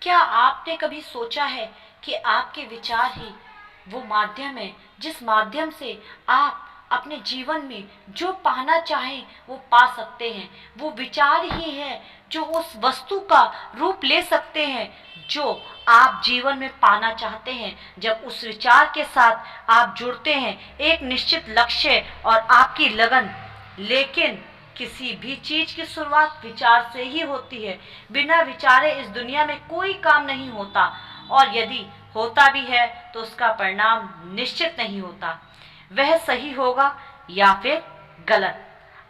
क्या आपने कभी सोचा है कि आपके विचार ही वो माध्यम है जिस माध्यम से आप अपने जीवन में जो पाना चाहें वो पा सकते हैं। वो विचार ही है जो उस वस्तु का रूप ले सकते हैं जो आप जीवन में पाना चाहते हैं। जब उस विचार के साथ आप जुड़ते हैं, एक निश्चित लक्ष्य और आपकी लगन, लेकिन किसी भी चीज की शुरुआत विचार से ही होती है। बिना विचारे इस दुनिया में कोई काम नहीं होता, और यदि होता भी है तो उसका परिणाम निश्चित नहीं होता। वह सही होगा या फिर गलत।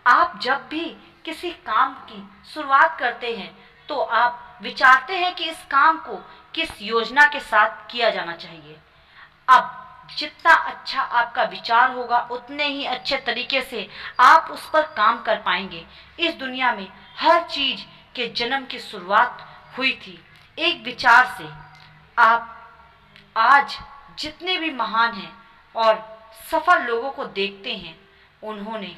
आप जब भी किसी काम की शुरुआत करते हैं तो आप विचारते हैं कि इस काम को किस योजना के साथ किया जाना चाहिए। अब जितना अच्छा आपका विचार होगा उतने ही अच्छे तरीके से आप उस पर काम कर पाएंगे। इस दुनिया में हर चीज के जन्म की शुरुआत हुई थी एक विचार से। आप आज जितने भी महान हैं और सफल लोगों को देखते हैं, उन्होंने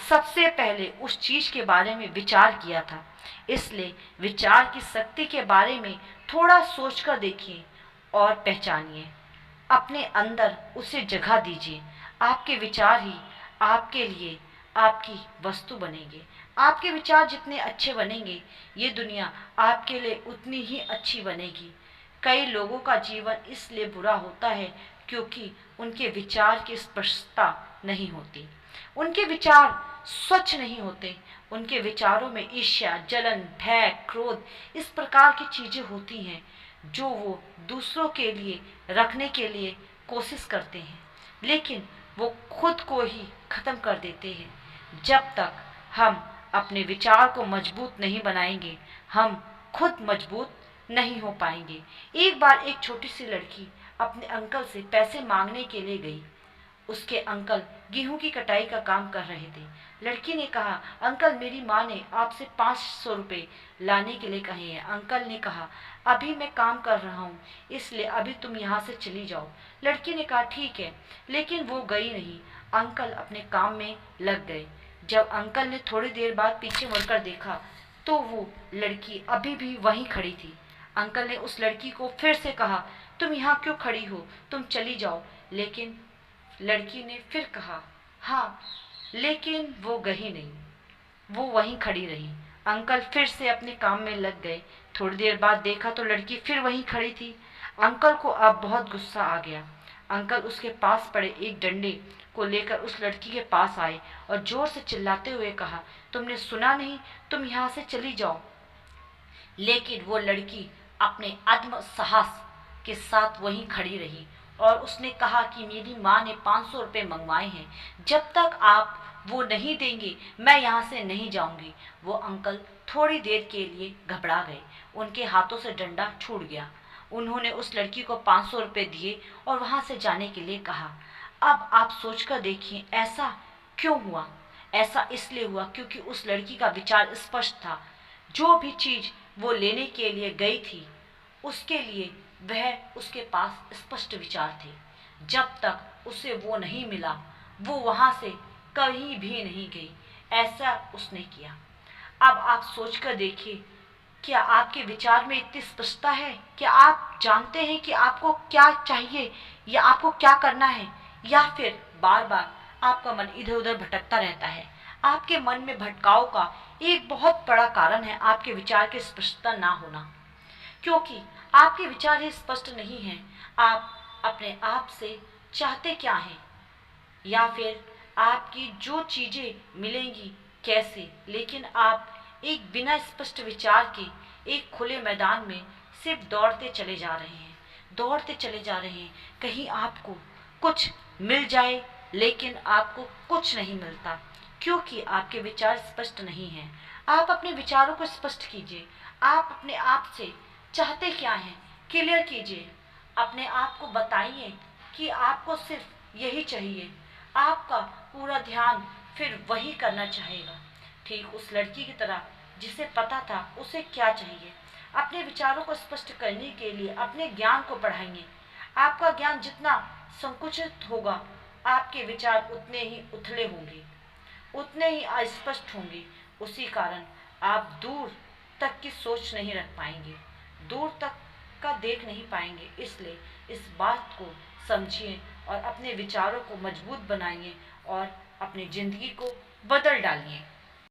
सबसे पहले उस चीज के बारे में विचार किया था। इसलिए विचार की शक्ति के बारे में थोड़ा सोचकर देखिए और पहचानिए। अपने अंदर उसे जगह दीजिए। आपके विचार ही आपके लिए आपकी वस्तु बनेंगे। आपके विचार जितने अच्छे बनेंगे, ये दुनिया आपके लिए उतनी ही अच्छी बनेगी। कई लोगों का जीवन इसलिए बुरा होता है क्योंकि उनके विचार की स्पष्टता नहीं होती, उनके विचार स्वच्छ नहीं होते। उनके विचारों में ईर्ष्या, जलन, भय, क्रोध, इस प्रकार की चीजें होती हैं जो वो दूसरों के लिए रखने के लिए कोशिश करते हैं, लेकिन वो खुद को ही खत्म कर देते हैं। जब तक हम अपने विचार को मजबूत नहीं बनाएंगे, हम खुद मजबूत नहीं हो पाएंगे। एक बार एक छोटी सी लड़की अपने अंकल से पैसे मांगने के लिए गई। उसके अंकल गेहूं की कटाई का काम कर रहे थे। लड़की ने कहा, अंकल मेरी माँ ने आपसे 500 रुपये लाने के लिए कहे हैं। अंकल ने कहा, अभी मैं काम कर रहा हूँ, इसलिए अभी तुम यहाँ से चली जाओ। लड़की ने कहा ठीक है, लेकिन वो गई नहीं। अंकल अपने काम में लग गए। जब अंकल ने थोड़ी देर बाद पीछे मुड़कर देखा तो वो लड़की अभी भी वहीं खड़ी थी। अंकल ने उस लड़की को फिर से कहा, तुम यहाँ क्यों खड़ी हो, तुम चली जाओ। लेकिन लड़की ने फिर कहा हाँ, लेकिन वो गई नहीं, वो वहीं खड़ी रही। अंकल फिर से अपने काम में लग गए। थोड़ी देर बाद देखा तो लड़की फिर वहीं खड़ी थी। अंकल को अब बहुत गुस्सा आ गया। अंकल उसके पास पड़े एक डंडे को लेकर उस लड़की के पास आए और जोर से चिल्लाते हुए कहा, तुमने सुना नहीं, तुम यहाँ से चली जाओ। लेकिन वो लड़की अपने आत्म साहस के साथ वहीं खड़ी रही और उसने कहा कि मेरी माँ ने 500 रुपये मंगवाए हैं, जब तक आप वो नहीं देंगे मैं यहाँ से नहीं जाऊंगी। वो अंकल थोड़ी देर के लिए घबरा गए, उनके हाथों से डंडा छूट गया। उन्होंने उस लड़की को 500 रुपये दिए और वहाँ से जाने के लिए कहा। अब आप सोचकर देखिए ऐसा क्यों हुआ। ऐसा इसलिए हुआ क्योंकि उस लड़की का विचार स्पष्ट था। जो भी चीज वो लेने के लिए गई थी उसके लिए वह उसके पास स्पष्ट विचार थे। जब तक उसे वो नहीं मिला वो वहां से कहीं भी नहीं गई। ऐसा उसने किया। अब आप सोचकर देखिए, क्या आपके विचार में इतनी स्पष्टता है? क्या आप जानते हैं कि आपको क्या चाहिए या आपको क्या करना है? या फिर बार बार आपका मन इधर उधर भटकता रहता है? आपके मन में भटकाव का एक बहुत बड़ा कारण है आपके विचार की स्पष्टता ना होना, क्योंकि आपके विचार ही स्पष्ट नहीं हैं। आप अपने आप से चाहते क्या हैं, या फिर आपकी जो चीजें मिलेंगी कैसे। लेकिन आप एक बिना स्पष्ट विचार के एक खुले मैदान में सिर्फ दौड़ते चले जा रहे हैं, दौड़ते चले जा रहे हैं। कहीं आपको कुछ मिल जाए, लेकिन आपको कुछ नहीं मिलता क्योंकि आपके विचार स्पष्ट नहीं हैं। आप अपने विचारों को स्पष्ट कीजिए। आप अपने आप से चाहते क्या हैं, क्लियर कीजिए। अपने आप को बताइए कि आपको सिर्फ यही चाहिए। आपका पूरा ध्यान फिर वही करना चाहेगा, ठीक उस लड़की की तरह जिसे पता था उसे क्या चाहिए। अपने विचारों को स्पष्ट करने के लिए अपने ज्ञान को बढ़ाइए। आपका ज्ञान जितना संकुचित होगा, आपके विचार उतने ही उथले होंगे, उतने ही अस्पष्ट होंगे। उसी कारण आप दूर तक की सोच नहीं रख पाएंगे, दूर तक का देख नहीं पाएंगे। इसलिए इस बात को समझिए और अपने विचारों को मजबूत बनाइए और अपनी ज़िंदगी को बदल डालिए।